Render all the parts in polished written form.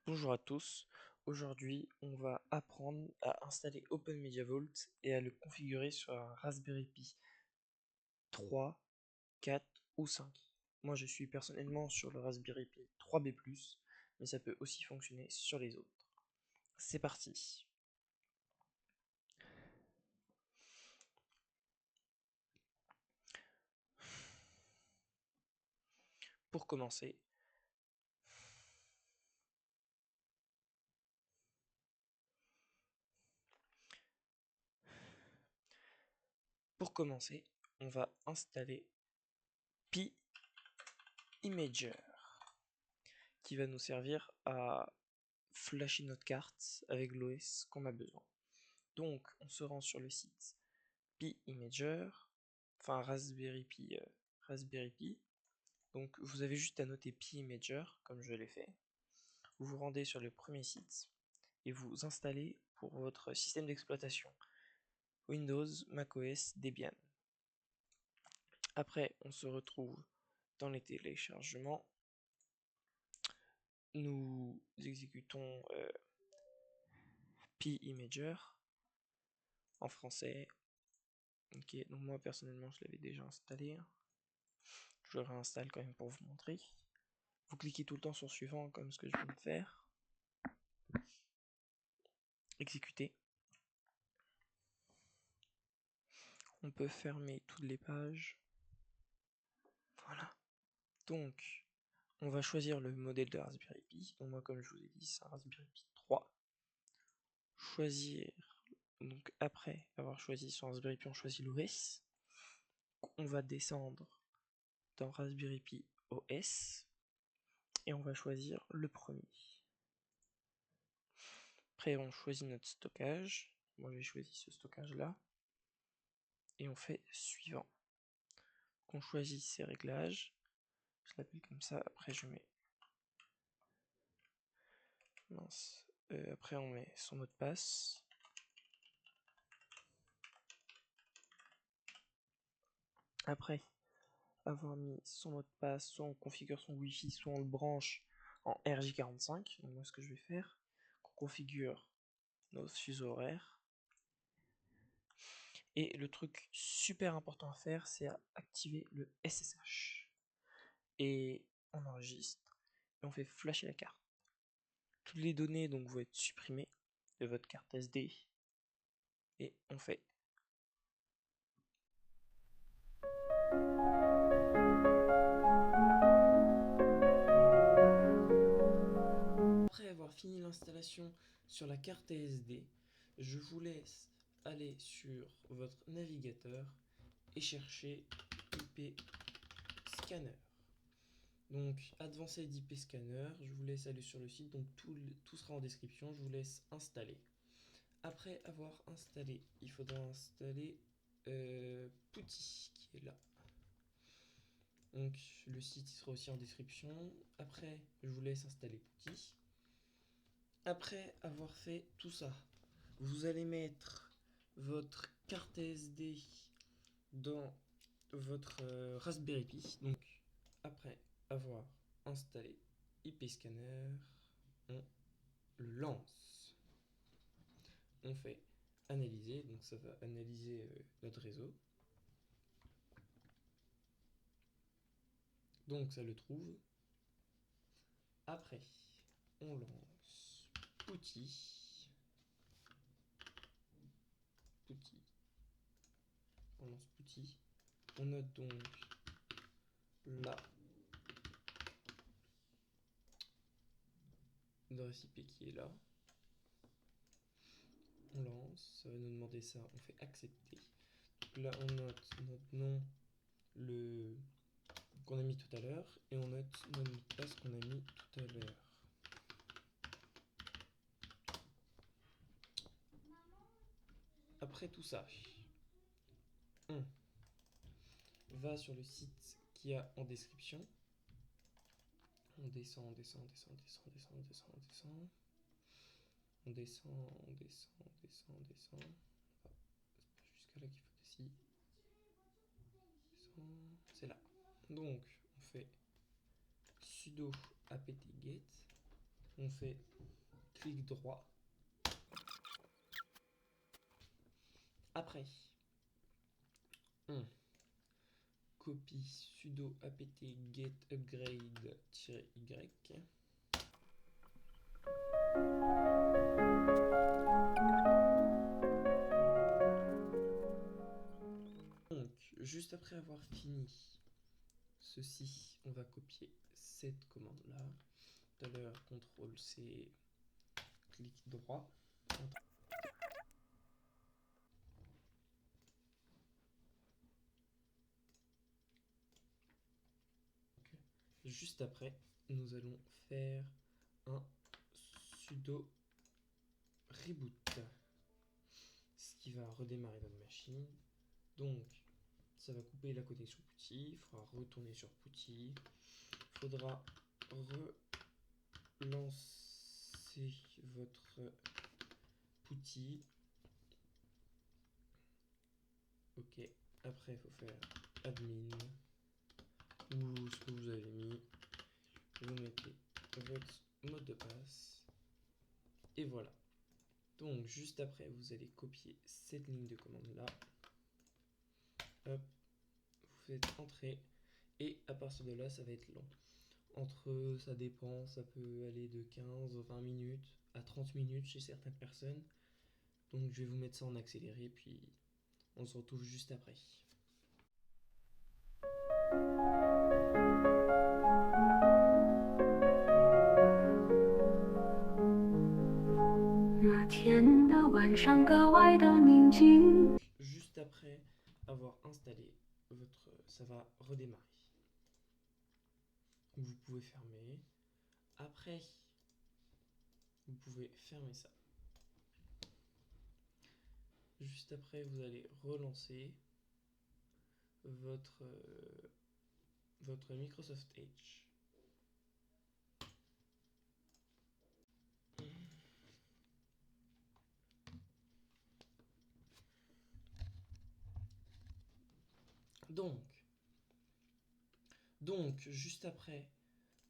Bonjour à tous, aujourd'hui on va apprendre à installer OpenMediaVault et à le configurer sur un Raspberry Pi 3, 4 ou 5. Moi je suis personnellement sur le Raspberry Pi 3B+, mais ça peut aussi fonctionner sur les autres. C'est parti. Pour commencer, on va installer Pi Imager qui va nous servir à flasher notre carte avec l'OS qu'on a besoin. Donc on se rend sur le site Pi Imager, enfin Raspberry Pi. Donc vous avez juste à noter Pi Imager comme je l'ai fait. Vous vous rendez sur le premier site et vous installez pour votre système d'exploitation Windows, macOS, Debian. Après on se retrouve dans les téléchargements. Nous exécutons Pi Imager en français. Ok, donc moi personnellement je l'avais déjà installé. Je le réinstalle quand même pour vous montrer. Vous cliquez tout le temps sur suivant comme ce que je viens de faire. Exécuter. On peut fermer toutes les pages. Voilà. Donc, on va choisir le modèle de Raspberry Pi. Donc moi, comme je vous ai dit, c'est un Raspberry Pi 3. Choisir. Donc après avoir choisi son Raspberry Pi, on choisit l'OS. On va descendre dans Raspberry Pi OS et on va choisir le premier. Après, on choisit notre stockage. Moi, j'ai choisi ce stockage-là. Et on fait suivant. On choisit ses réglages. Je l'appelle comme ça. Après, je mets. Mince. Après, on met son mot de passe. Après avoir mis son mot de passe, soit on configure son Wi-Fi, soit on le branche en RJ45. Donc moi, ce que je vais faire, on configure nos fuseaux horaires. Et le truc super important à faire, c'est à activer le SSH. Et on enregistre et on fait flasher la carte. Toutes les données donc vont être supprimées de votre carte SD et on fait. Après avoir fini l'installation sur la carte SD, je vous laisse aller sur votre navigateur et chercher IP Scanner. Donc Advanced IP Scanner, je vous laisse aller sur le site, donc tout sera en description, je vous laisse installer. Après avoir installé, il faudra installer Putty qui est là. Donc le site il sera aussi en description. Après, je vous laisse installer Putty. Après avoir fait tout ça, vous allez mettre votre carte SD dans votre Raspberry Pi. Donc après avoir installé IP Scanner, on le lance. On fait analyser, donc ça va analyser notre réseau. Donc ça le trouve. Après, on lance Putty. On lance Putty. On note donc l'adresse IP qui est là. On lance, ça va nous demander ça, on fait accepter. Donc là on note notre nom, le qu'on a mis tout à l'heure, et on note notre mot de passe qu'on a mis tout à l'heure. Après tout ça, on va sur le site qu'il y a en description. On descend, on descend, on descend, on descend, on descend, on descend, on descend. On descend, on descend, on descend, on descend. C'est pas jusqu'à là qu'il faut descendre. C'est là. Donc, on fait sudo apt-get. on fait clic droit. Après, on copie sudo apt get upgrade-y. Donc, juste après avoir fini ceci, on va copier cette commande-là. Tout à l'heure, CTRL-C, clic droit. Juste après, nous allons faire un sudo reboot, ce qui va redémarrer notre machine. Donc, ça va couper la connexion PuTTY, il faudra retourner sur PuTTY, il faudra relancer votre PuTTY. Ok, après il faut faire admin ou ce que vous avez mis, vous mettez votre mot de passe et voilà. Donc juste après vous allez copier cette ligne de commande là, hop, vous faites entrer et à partir de là ça va être long. Ça dépend, ça peut aller de 15-20 minutes à 30 minutes chez certaines personnes. Donc je vais vous mettre ça en accéléré puis on se retrouve juste après. Juste après avoir installé ça va redémarrer. Vous pouvez fermer. Après, vous pouvez fermer ça. Juste après, vous allez relancer votre Microsoft Edge. Donc, juste après,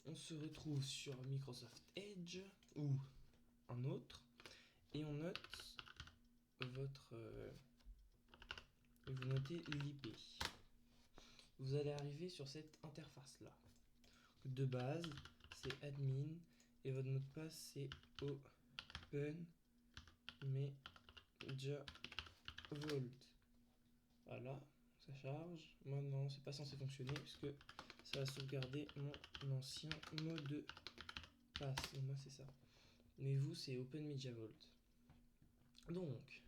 on se retrouve sur Microsoft Edge ou un autre et on note vous notez l'IP. Vous allez arriver sur cette interface là. De base, c'est admin et votre mot de passe c'est open media vault. Voilà, ça charge. Maintenant, c'est pas censé fonctionner puisque ça va sauvegarder mon ancien mot de passe. Et moi, c'est ça. Mais vous, c'est Open Media Vault. Donc,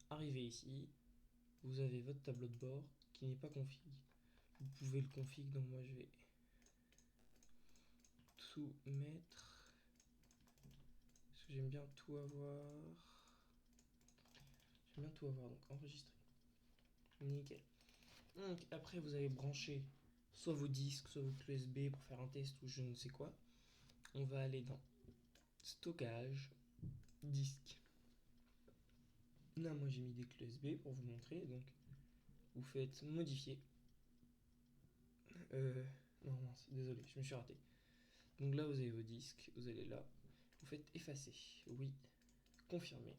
arrivé ici, vous avez votre tableau de bord qui n'est pas config. Vous pouvez le config, donc moi je vais tout mettre. Parce que j'aime bien tout avoir. J'aime bien tout avoir, donc enregistrer. Nickel. Donc après vous allez brancher soit vos disques, soit vos clés USB pour faire un test ou je ne sais quoi. On va aller dans stockage, disque. Là moi j'ai mis des clés USB pour vous montrer, donc vous faites modifier. Non mince, désolé, je me suis raté. Donc là vous avez vos disques, vous allez là, vous faites effacer, oui, confirmer.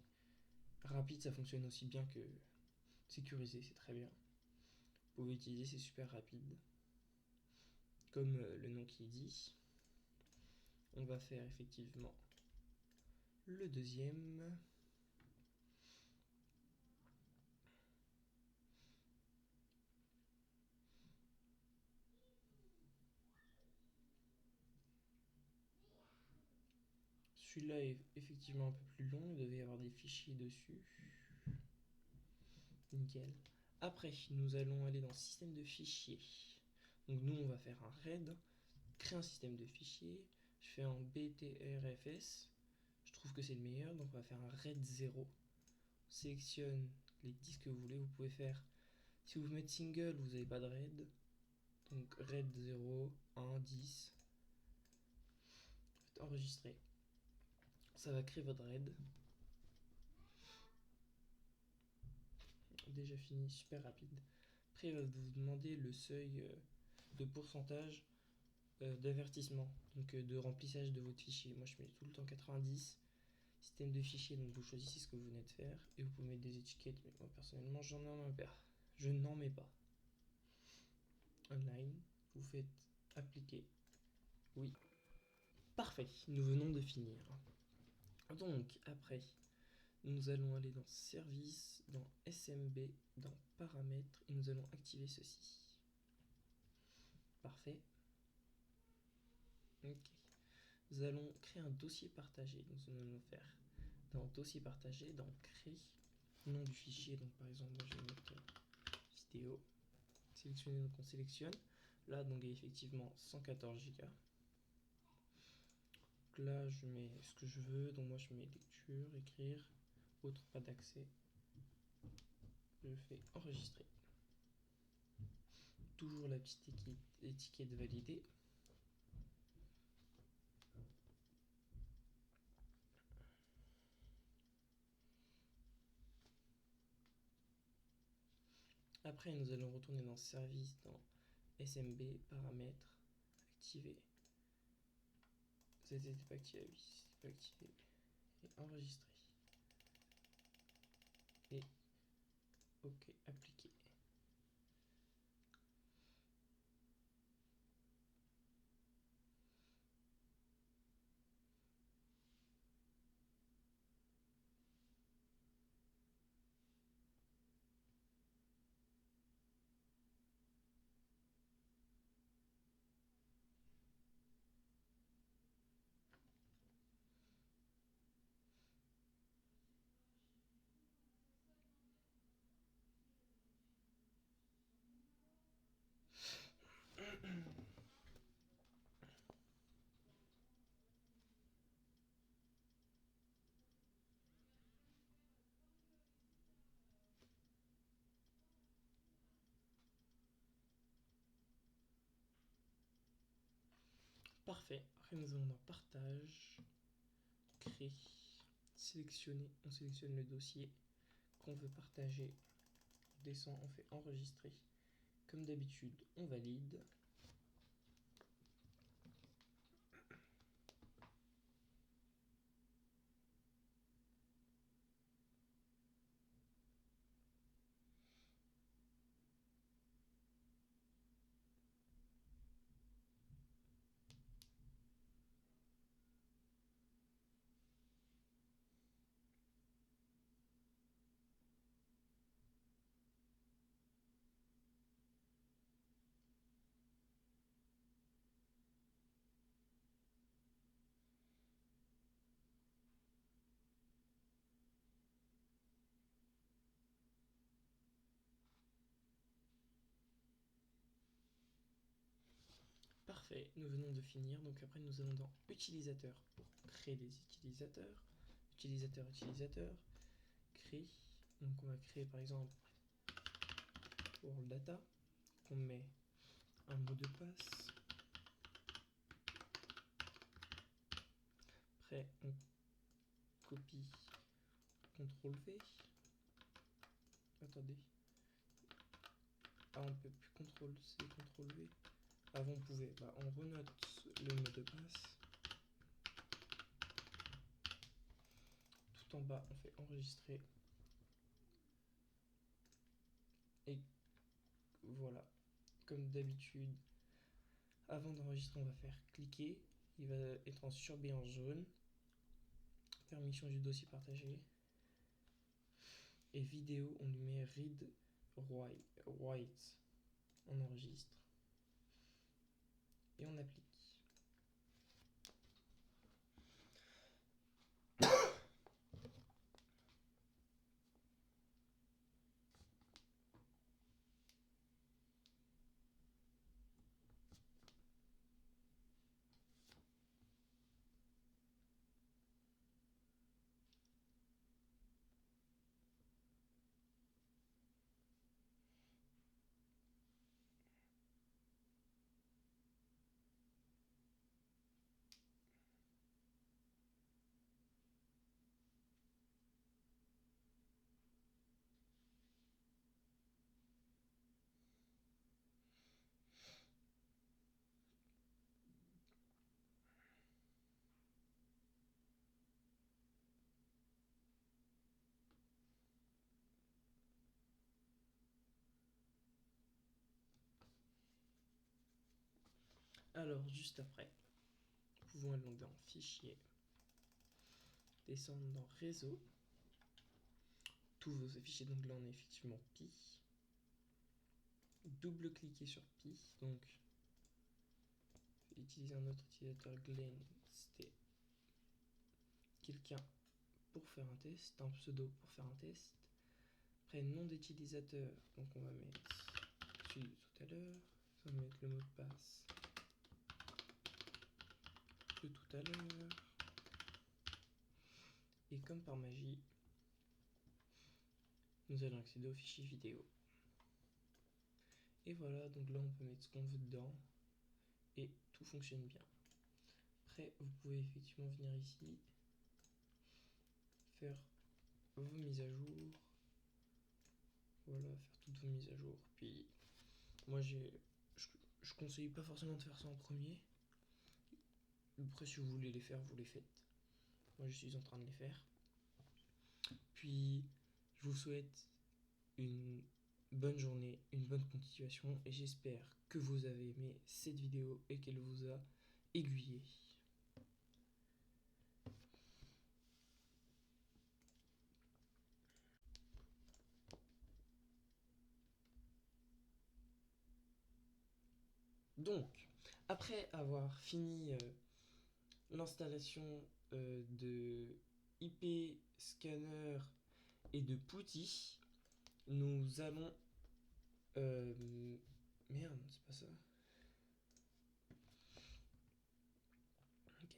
Rapide ça fonctionne aussi bien que sécurisé, c'est très bien. Vous pouvez utiliser, c'est super rapide. Comme le nom qui dit. On va faire effectivement le deuxième. Celui-là est effectivement un peu plus long, il devait y avoir des fichiers dessus. Nickel. Après, nous allons aller dans système de fichiers. Donc nous, on va faire un RAID, créer un système de fichiers. Je fais un BTRFS. Je trouve que c'est le meilleur, donc on va faire un RAID 0. On sélectionne les disques que vous voulez. Vous pouvez faire, si vous mettez single, vous n'avez pas de RAID. Donc RAID 0, 1, 10. Faites enregistrer. Ça va créer votre RAID. Déjà fini, super rapide. Après, il va vous demander le seuil de pourcentage d'avertissement. donc, de remplissage de votre fichier. Moi, je mets tout le temps 90. Système de fichier, donc vous choisissez ce que vous venez de faire et vous pouvez mettre des étiquettes, mais moi personnellement, j'en ai pas. Je n'en mets pas. Online, vous faites appliquer. Oui. Parfait, nous venons de finir. Donc, après, nous allons aller dans Service, dans SMB, dans Paramètres, et nous allons activer ceci. Parfait. Ok. Nous allons créer un dossier partagé. Nous allons faire dans Dossier partagé, dans Créer, nom du fichier. Donc, par exemple, moi, je vais mettre vidéo. Sélectionner, donc on sélectionne. Là, donc, il y a effectivement 114 Go. Donc là, je mets ce que je veux. Donc, moi, je mets lecture, écrire, autre, pas d'accès. Je fais enregistrer. Toujours la petite étiquette validée. Après, nous allons retourner dans Service, dans SMB, Paramètres, activer. Ça n'était pas activé, oui, c'était pas activé. Et enregistrer. Et OK, appliquer. Parfait. Après, nous allons dans Partage, Créer, sélectionner. On sélectionne le dossier qu'on veut partager. On descend, on fait enregistrer. Comme d'habitude, on valide. Parfait, nous venons de finir. Donc après, nous allons dans Utilisateur pour créer des utilisateurs. Utilisateur, créer. Donc on va créer par exemple pour le data. On met un mot de passe. Après, on copie, CTRL V. Attendez. Ah, on peut plus CTRL C, CTRL V. Avant, on pouvait. Bah, on renote le mot de passe. Tout en bas, on fait enregistrer. Et voilà. Comme d'habitude, avant d'enregistrer, on va faire cliquer. Il va être en surbrillance jaune. Permission du dossier partagé. Et vidéo, on lui met read write. On enregistre. Et on applique. Alors, juste après, nous pouvons aller donc dans Fichier, descendre dans Réseau, tous vos fichiers, donc là on est effectivement Pi, double-cliquer sur Pi, donc utiliser un autre utilisateur Glenn, c'était quelqu'un pour faire un test, un pseudo pour faire un test. Après, nom d'utilisateur, donc on va mettre celui de tout à l'heure, on va mettre le mot de passe de tout à l'heure, et comme par magie, nous allons accéder au fichier vidéo. Et voilà, donc là on peut mettre ce qu'on veut dedans, et tout fonctionne bien. Après, vous pouvez effectivement venir ici, faire vos mises à jour, voilà, faire toutes vos mises à jour. Puis moi je conseille pas forcément de faire ça en premier. Après, si vous voulez les faire, vous les faites. Moi je suis en train de les faire. Puis je vous souhaite une bonne journée, une bonne continuation, et j'espère que vous avez aimé cette vidéo et qu'elle vous a aiguillé. Donc, après avoir fini l'installation de IP Scanner et de Putty, nous allons... Merde, c'est pas ça. Ok.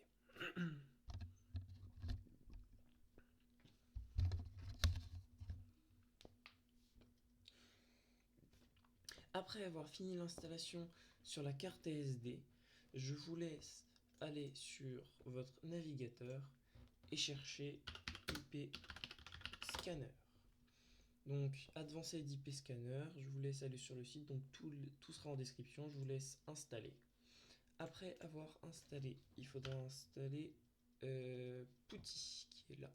Après avoir fini l'installation sur la carte SD, je vous laisse aller sur votre navigateur et chercher IP Scanner. Donc, Advanced IP Scanner, je vous laisse aller sur le site, donc tout sera en description, je vous laisse installer. Après avoir installé, il faudra installer Putty qui est là.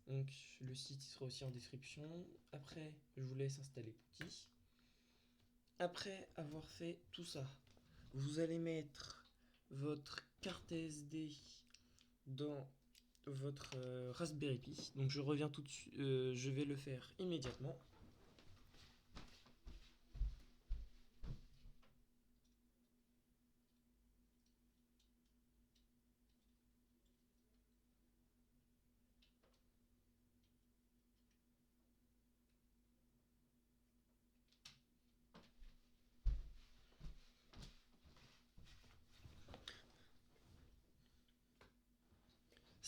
Donc, le site il sera aussi en description. Après, je vous laisse installer Putty. Après avoir fait tout ça, vous allez mettre votre carte SD dans votre Raspberry Pi. Donc je reviens tout de suite, je vais le faire immédiatement.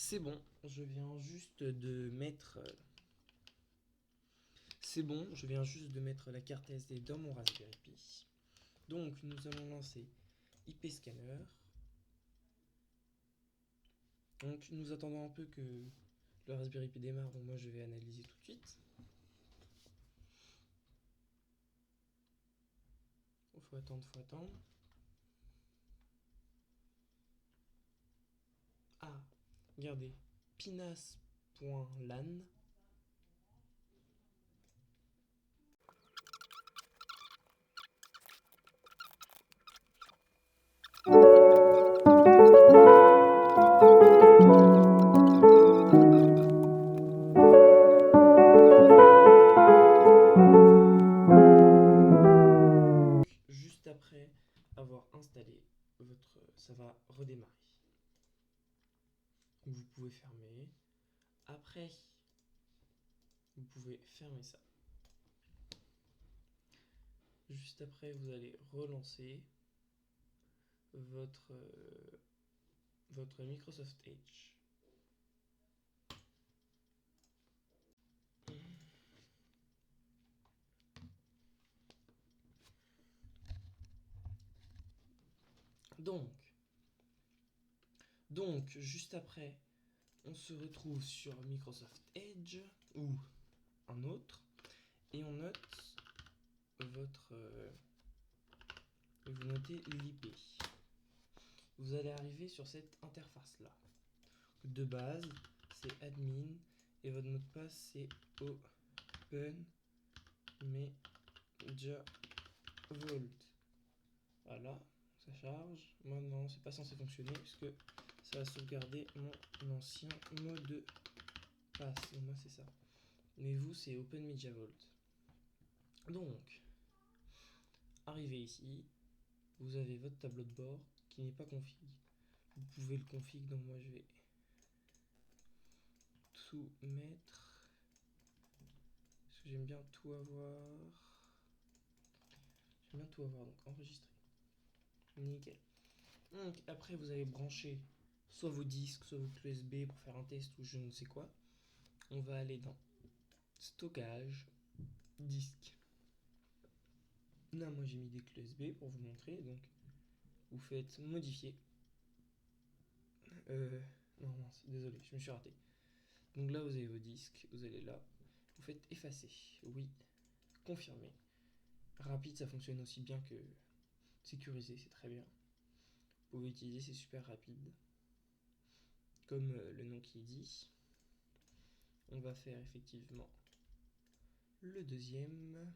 C'est bon, je viens juste de mettre... C'est bon, je viens juste de mettre la carte SD dans mon Raspberry Pi. Donc nous allons lancer IP Scanner. Donc nous attendons un peu que le Raspberry Pi démarre, donc moi je vais analyser tout de suite. Faut attendre, faut attendre. Ah, regardez, pinas.lan. Juste après avoir installé votre... ça va redémarrer. Vous pouvez fermer. Après, vous pouvez fermer ça. Juste après, vous allez relancer votre Microsoft Edge. Donc, juste après, on se retrouve sur Microsoft Edge ou un autre et on note votre... vous notez l'IP. Vous allez arriver sur cette interface-là. De base, c'est admin et votre mot de passe c'est Open Media Vault. Voilà, ça charge. Moi non, c'est pas censé fonctionner puisque ça va sauvegarder mon ancien mot de passe. Donc moi c'est ça. Mais vous c'est Open Media Vault. Donc, arrivé ici, vous avez votre tableau de bord qui n'est pas config. Vous pouvez le config, donc moi je vais tout mettre. Parce que j'aime bien tout avoir. J'aime bien tout avoir, donc enregistrer. Nickel. Donc après vous avez branché soit vos disques, soit vos clés USB pour faire un test ou je ne sais quoi. On va aller dans stockage, disque. Là moi j'ai mis des clés USB pour vous montrer, donc vous faites modifier. Non, mince, désolé, je me suis raté. Donc là vous avez vos disques, vous allez là, vous faites effacer, oui, confirmer. Rapide, ça fonctionne aussi bien que sécurisé, c'est très bien. Vous pouvez utiliser, c'est super rapide. Comme le nom qui dit. On va faire effectivement le deuxième.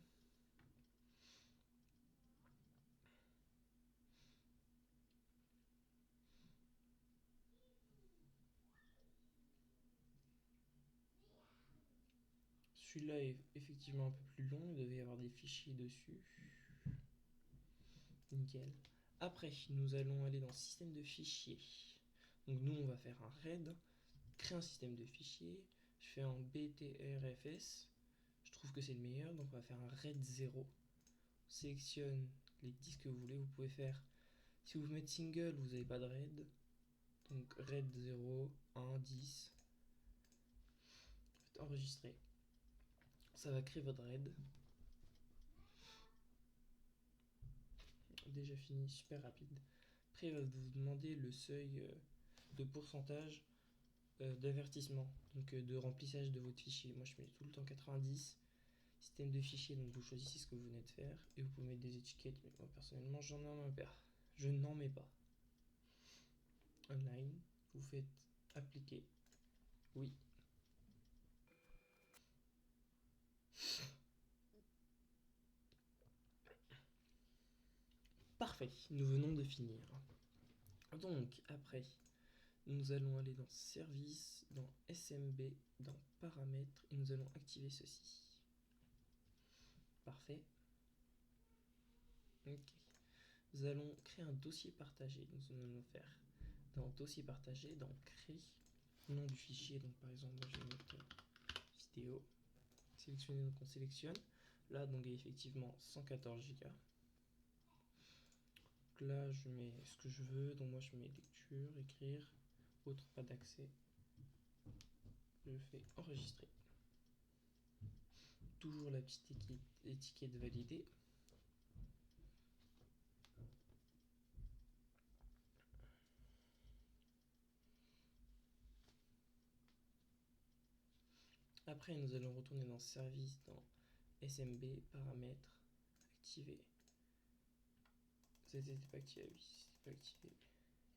Celui-là est effectivement un peu plus long, il devait y avoir des fichiers dessus. Nickel. Après, nous allons aller dans système de fichiers. Donc nous, on va faire un RAID, créer un système de fichiers. Je fais un BTRFS. Je trouve que c'est le meilleur, donc on va faire un RAID 0. On sélectionne les disques que vous voulez. Vous pouvez faire, si vous mettez single, vous n'avez pas de RAID. Donc RAID 0, 1, 10. Faites enregistrer. Ça va créer votre RAID. Déjà fini, super rapide. Après, il va vous demander le seuil de pourcentage d'avertissement, donc de remplissage de votre fichier. Moi, je mets tout le temps 90. Système de fichiers, donc vous choisissez ce que vous venez de faire et vous pouvez mettre des étiquettes. Mais moi, personnellement, j'en ai pas. Je n'en mets pas. Online, vous faites appliquer. Oui. Parfait, nous venons de finir. Donc, après, nous allons aller dans Service, dans SMB, dans Paramètres, et nous allons activer ceci. Parfait. Ok. Nous allons créer un dossier partagé. Nous allons faire dans Dossier partagé, dans Créer, nom du fichier. Donc, par exemple, moi je vais mettre vidéo. Sélectionner, donc on sélectionne. Là, donc, il y a effectivement 114 Go. Donc là, je mets ce que je veux. Donc, moi, je mets lecture, écrire, autre, pas d'accès. Je fais enregistrer. Toujours la petite étiquette validée. Après, nous allons retourner dans Service, dans SMB, Paramètres, Activer. C'était pas activé, oui, c'était pas activé.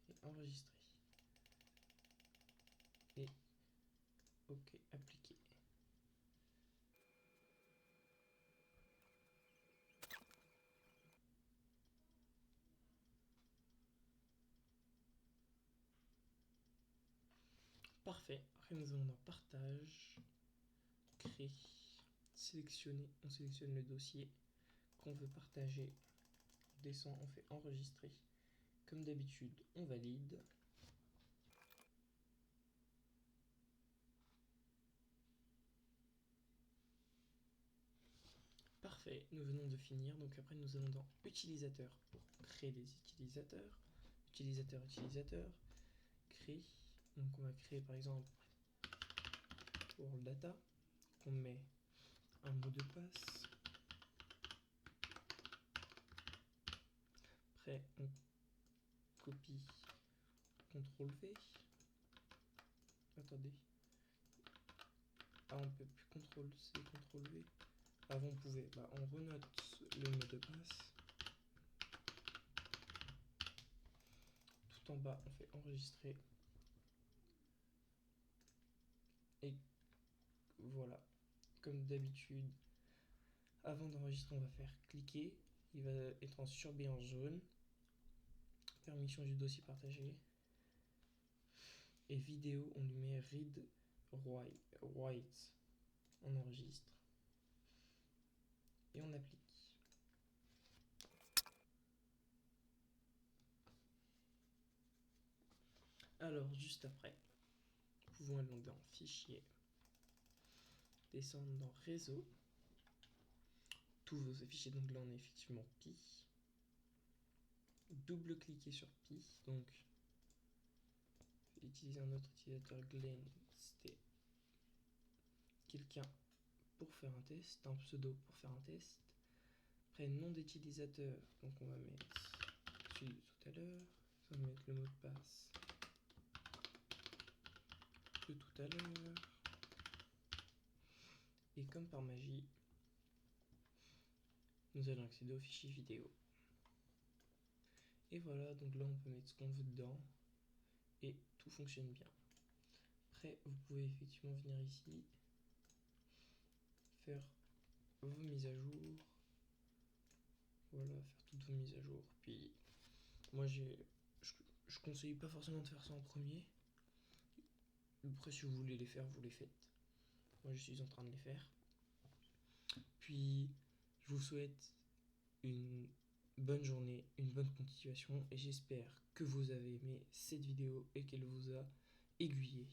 Et enregistrer. Et OK, appliquer. Parfait. Après, nous allons dans Partage, Créer, Sélectionner. On sélectionne le dossier qu'on veut partager. On descend, on fait Enregistrer. Comme d'habitude, on valide. Parfait, nous venons de finir. Donc après, nous allons dans Utilisateur pour créer des utilisateurs. Utilisateur, créer. Donc on va créer par exemple World Data. On met un mot de passe. Après, on copie, CTRL V. Attendez. Ah, on peut plus CTRL C, CTRL V. Avant, on pouvait. Bah, on renote le mot de passe. Tout en bas, on fait enregistrer. Et voilà. Comme d'habitude, avant d'enregistrer, on va faire cliquer. Il va être en surbrillance jaune. permission du dossier partagé. Et vidéo, on lui met read write. On enregistre. Et on applique. Alors, juste après, nous pouvons aller dans Fichier, descendre dans Réseau, tous vos fichiers. Donc là, on est effectivement Pi. Double-cliquer sur Pi. Donc, je vais utiliser un autre utilisateur, Glenn. C'était quelqu'un pour faire un test, un pseudo pour faire un test. Après, nom d'utilisateur. Donc, on va mettre celui de tout à l'heure. On va mettre le mot de passe de tout à l'heure. Et comme par magie, nous allons accéder au fichier vidéo. Et voilà, donc là on peut mettre ce qu'on veut dedans et tout fonctionne bien. Après, vous pouvez effectivement venir ici, faire vos mises à jour. Voilà, faire toutes vos mises à jour. Puis moi je conseille pas forcément de faire ça en premier. Après, si vous voulez les faire, vous les faites. Moi je suis en train de les faire. Puis je vous souhaite une bonne journée, une bonne continuation et j'espère que vous avez aimé cette vidéo et qu'elle vous a aiguillé.